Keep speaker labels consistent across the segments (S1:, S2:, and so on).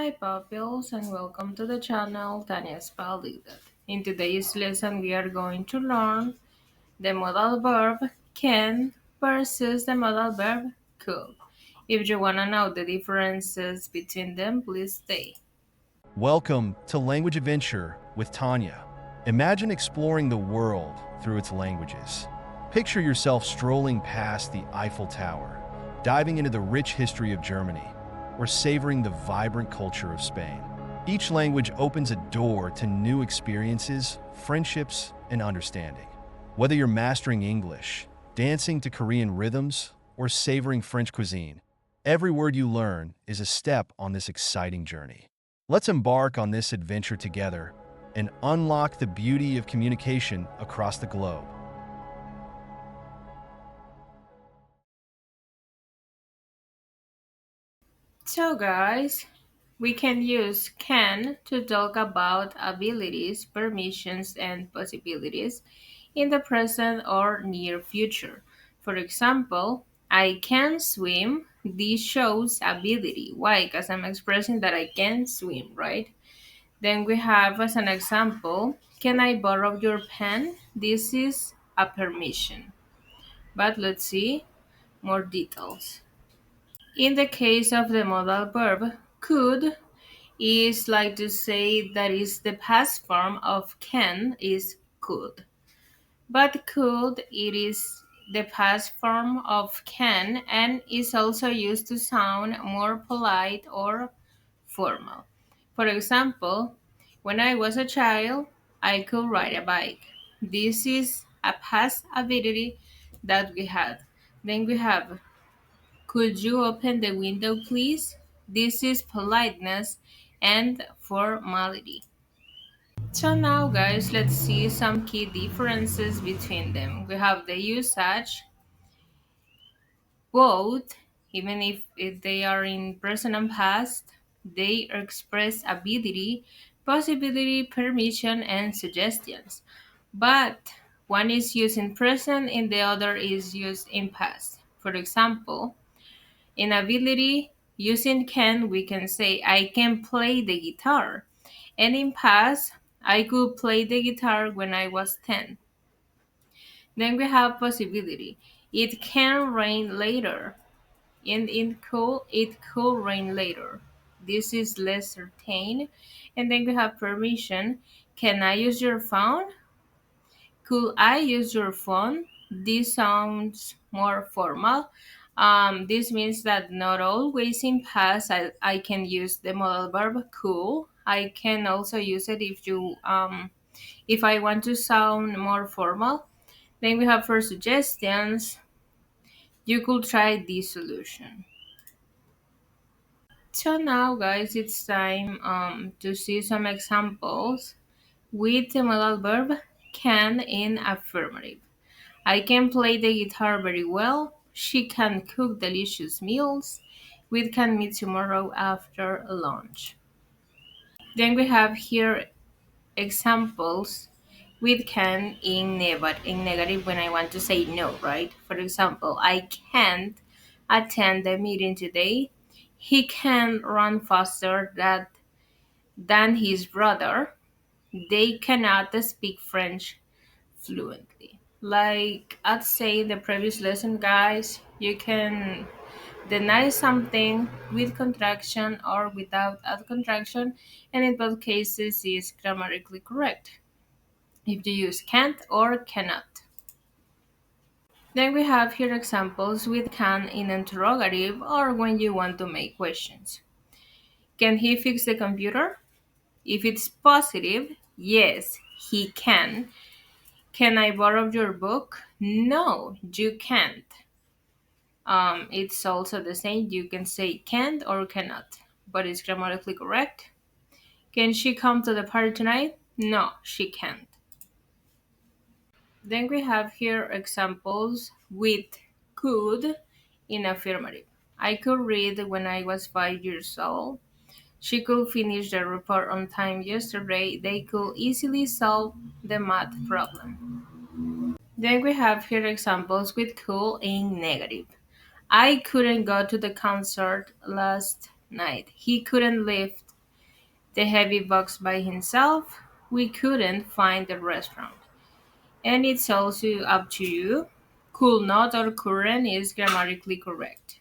S1: Hi, pupils, and welcome to the channel Tanya Spalding. In today's lesson, we are going to learn the modal verb can versus the modal verb could. If you want to know the differences between them, please stay.
S2: Welcome to Language Adventure with Tanya. Imagine exploring the world through its languages. Picture yourself strolling past the Eiffel Tower, diving into the rich history of Germany, or savoring the vibrant culture of Spain. Each language opens a door to new experiences, friendships, and understanding. Whether you're mastering English, dancing to Korean rhythms, or savoring French cuisine, every word you learn is a step on this exciting journey. Let's embark on this adventure together and unlock the beauty of communication across the globe.
S1: So, guys, we can use can to talk about abilities, permissions, and possibilities in the present or near future. For example, I can swim. This shows ability. Why? Because I'm expressing that I can swim, right? Then we have as an example, can I borrow your pen? This is a permission. But let's see more details. In the case of the modal verb could, is like to say that is the past form of can is could. But could it is the past form of can and is also used to sound more polite or formal. For example, when I was a child, I could ride a bike. This is a past ability that we had. Then we have, could you open the window, please? This is politeness and formality. So now, guys, let's see some key differences between them. We have the usage, both, even if they are in present and past, they express ability, possibility, permission, and suggestions. But one is used in present and the other is used in past. For example, in ability, using can, we can say, I can play the guitar. And in past, I could play the guitar when I was 10. Then we have possibility. It can rain later. And in cool, it could rain later. This is less certain. And then we have permission. Can I use your phone? Could I use your phone? This sounds more formal. This means that not always in past I can use the modal verb could. I can also use it if I want to sound more formal. Then we have for suggestions. You could try this solution. So now, guys, it's time to see some examples with the modal verb can in affirmative. I can play the guitar very well. She can cook delicious meals. We can meet tomorrow after lunch. Then we have here examples with can in negative when I want to say no, right? For example, I can't attend the meeting today. He can run faster than his brother. They cannot speak French fluently. Like I'd say in the previous lesson, guys, you can deny something with contraction or without a contraction, and in both cases is grammatically correct if you use can't or cannot. Then we have here examples with can in interrogative or when you want to make questions. Can he fix the computer? If it's positive, yes, he can. Can I borrow your book? No, you can't. It's also the same. You can say can't or cannot, but it's grammatically correct. Can she come to the party tonight? No, she can't. Then we have here examples with could in affirmative. I could read when I was 5 years old. She could finish the report on time yesterday. They could easily solve the math problem. Then we have here examples with could in negative. I couldn't go to the concert last night. He couldn't lift The heavy box by himself. We couldn't find the restaurant. And it's also up to you. Could not or couldn't is grammatically correct.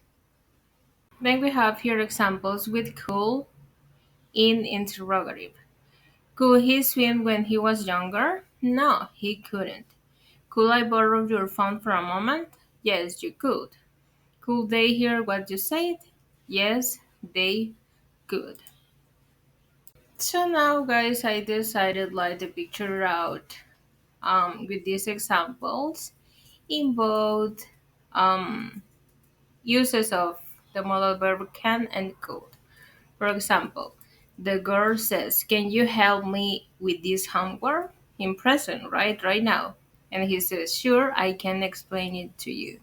S1: Then we have here examples with could in interrogative. Could he swim when he was younger? No, he couldn't. Could I borrow your phone for a moment? Yes, you could. Could they hear what you said? Yes, they could. So now, guys, I decided like to picture out with these examples in both um, uses of the modal verb can and could. For example, the girl says, "Can you help me with this homework?" In present, right? Right now. And he says, "Sure, I can explain it to you."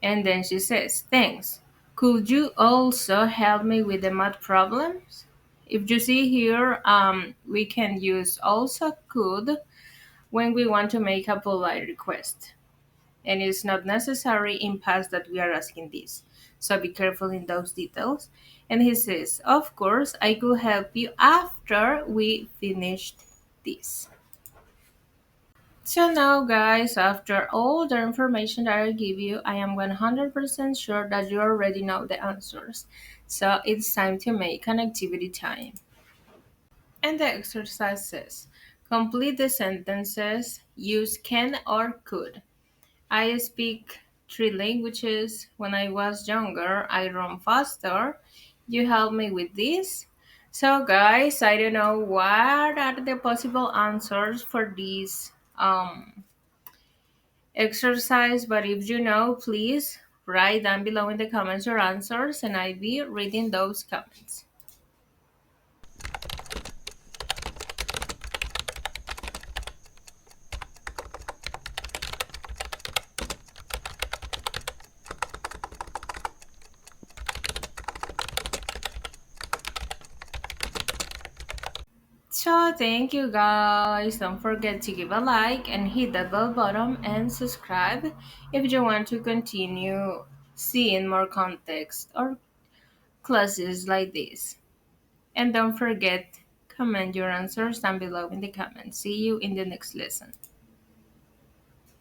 S1: And then she says, "Thanks. Could you also help me with the math problems?" If you see here, we can use also could when we want to make a polite request. And it's not necessary in past that we are asking this. So be careful in those details. And he says, "Of course, I could help you after we finished this." So now, guys, after all the information that I give you, I am 100% sure that you already know the answers. So it's time to make an activity time. And the exercise says, complete the sentences, use can or could. I speak three languages. When I was younger, I run faster. You help me with this. So, guys, I don't know what are the possible answers for this exercise, but if you know, please write down below in the comments your answers, and I'll be reading those comments. So, thank you guys. Don't forget to give a like and hit that bell button and subscribe if you want to continue seeing more context or classes like this. And don't forget, comment your answers down below in the comments. See you in the next lesson.